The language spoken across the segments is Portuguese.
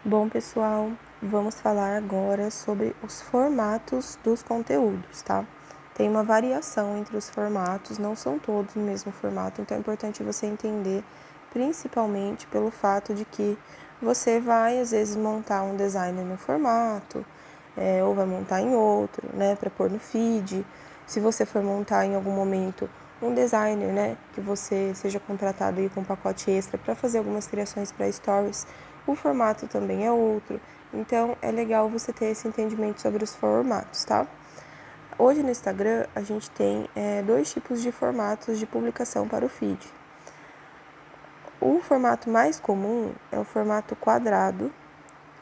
Bom, pessoal, vamos falar agora sobre os formatos dos conteúdos, tá? Tem uma variação entre os formatos, não são todos no mesmo formato, então é importante você entender, principalmente pelo fato de que você vai, às vezes, montar um design no formato, ou vai montar em outro, né, para pôr no feed. Se você for montar em algum momento um designer, né, que você seja contratado aí com um pacote extra para fazer algumas criações para stories, o formato também é outro. Então, é legal você ter esse entendimento sobre os formatos, tá? Hoje no Instagram, a gente tem dois tipos de formatos de publicação para o feed. O formato mais comum é o formato quadrado,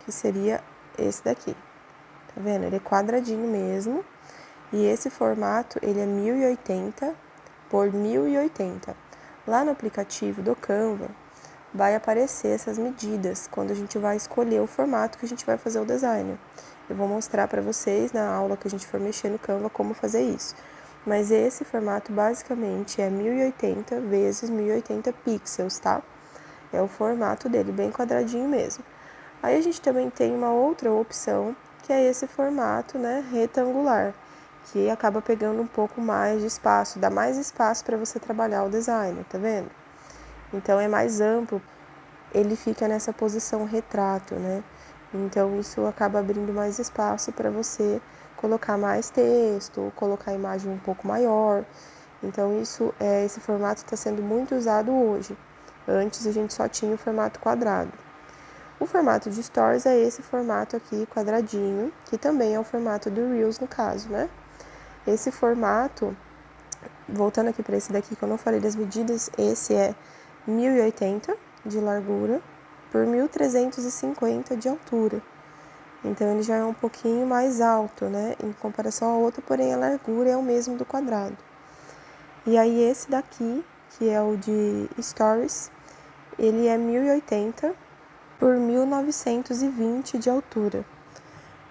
que seria esse daqui. Tá vendo? Ele é quadradinho mesmo. E esse formato, ele é 1080 por 1080. Lá no aplicativo do Canva, vai aparecer essas medidas quando a gente vai escolher o formato que a gente vai fazer o design. Eu vou mostrar para vocês na aula que a gente for mexer no Canva como fazer isso. Mas esse formato basicamente é 1080 vezes 1080 pixels, tá? É o formato dele, bem quadradinho mesmo. Aí a gente também tem uma outra opção, que é esse formato, né, retangular, que acaba pegando um pouco mais de espaço, dá mais espaço para você trabalhar o design, tá vendo? Então é mais amplo, ele fica nessa posição retrato, né? Então isso acaba abrindo mais espaço para você colocar mais texto, colocar a imagem um pouco maior. Então esse formato está sendo muito usado hoje. Antes a gente só tinha o formato quadrado. O formato de Stories é esse formato aqui, quadradinho, que também é o formato do Reels no caso, né? Esse formato, voltando aqui para esse daqui que eu não falei das medidas, esse é 1080 de largura por 1350 de altura. Então ele já é um pouquinho mais alto, né, em comparação ao outro, porém a largura é o mesmo do quadrado. E aí esse daqui, que é o de Stories, ele é 1080 por 1920 de altura.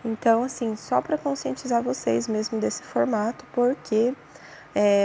Então, assim, só para conscientizar vocês mesmo desse formato, porque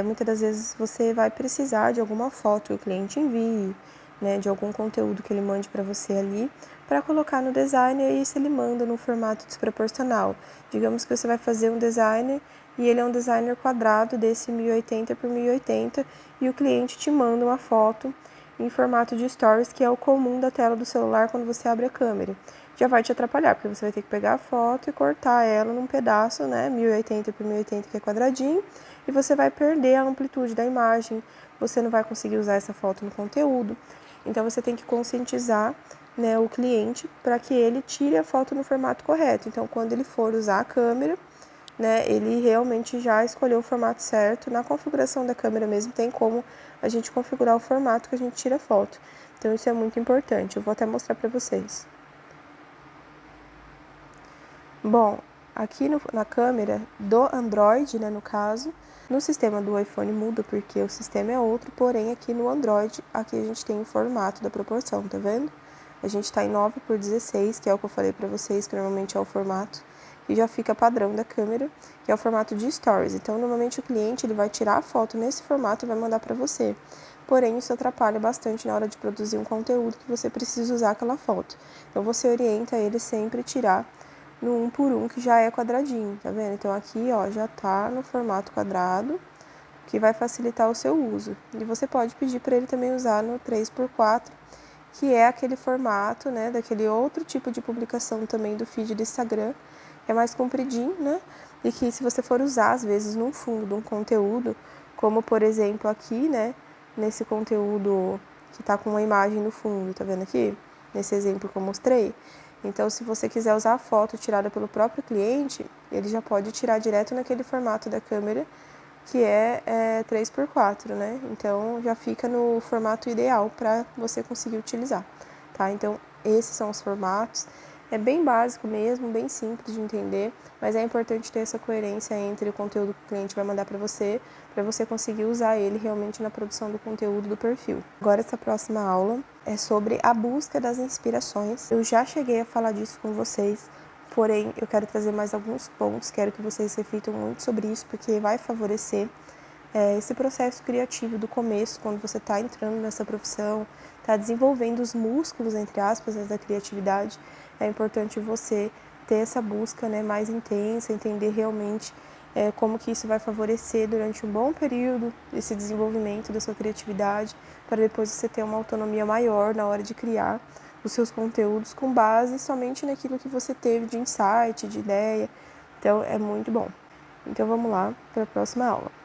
muitas das vezes você vai precisar de alguma foto que o cliente envie, né, de algum conteúdo que ele mande para você ali, para colocar no designer, e isso ele manda no formato desproporcional. Digamos que você vai fazer um designer e ele é um designer quadrado desse 1080 por 1080 e o cliente te manda uma foto em formato de stories, que é o comum da tela do celular quando você abre a câmera. Já vai te atrapalhar, porque você vai ter que pegar a foto e cortar ela num pedaço, né, 1080 por 1080, que é quadradinho, e você vai perder a amplitude da imagem, você não vai conseguir usar essa foto no conteúdo. Então você tem que conscientizar, né, o cliente para que ele tire a foto no formato correto. Então quando ele for usar a câmera, né, ele realmente já escolheu o formato certo. Na configuração da câmera mesmo tem como a gente configurar o formato que a gente tira a foto. Então isso é muito importante. Eu vou até mostrar para vocês. Bom, aqui na câmera do Android, né, no caso, no sistema do iPhone muda porque o sistema é outro, porém aqui no Android, aqui a gente tem o formato da proporção, tá vendo? A gente tá em 9 por 16, que é o que eu falei pra vocês, que normalmente é o formato, e já fica padrão da câmera, que é o formato de Stories. Então, normalmente o cliente ele vai tirar a foto nesse formato e vai mandar pra você. Porém, isso atrapalha bastante na hora de produzir um conteúdo que você precisa usar aquela foto. Então, você orienta ele sempre a tirar no 1 por 1, que já é quadradinho, tá vendo? Então aqui, ó, já tá no formato quadrado, que vai facilitar o seu uso. E você pode pedir para ele também usar no 3 por 4, que é aquele formato, né, daquele outro tipo de publicação também do feed do Instagram, que é mais compridinho, né? E que se você for usar, às vezes, num fundo de um conteúdo, como por exemplo aqui, né, nesse conteúdo que tá com uma imagem no fundo, tá vendo aqui? Nesse exemplo que eu mostrei. Então, se você quiser usar a foto tirada pelo próprio cliente, ele já pode tirar direto naquele formato da câmera, que é 3 por 4, né? Então, já fica no formato ideal para você conseguir utilizar, tá? Então, esses são os formatos. É bem básico mesmo, bem simples de entender, mas é importante ter essa coerência entre o conteúdo que o cliente vai mandar para você conseguir usar ele realmente na produção do conteúdo do perfil. Agora, essa próxima aula é sobre a busca das inspirações. Eu já cheguei a falar disso com vocês, porém eu quero trazer mais alguns pontos, quero que vocês reflitam muito sobre isso, porque vai favorecer esse processo criativo do começo, quando você está entrando nessa profissão, está desenvolvendo os músculos, entre aspas, da criatividade. é importante você ter essa busca, né, mais intensa, entender realmente como que isso vai favorecer durante um bom período esse desenvolvimento da sua criatividade, para depois você ter uma autonomia maior na hora de criar os seus conteúdos com base somente naquilo que você teve de insight, de ideia. Então, é muito bom. Então, vamos lá para a próxima aula.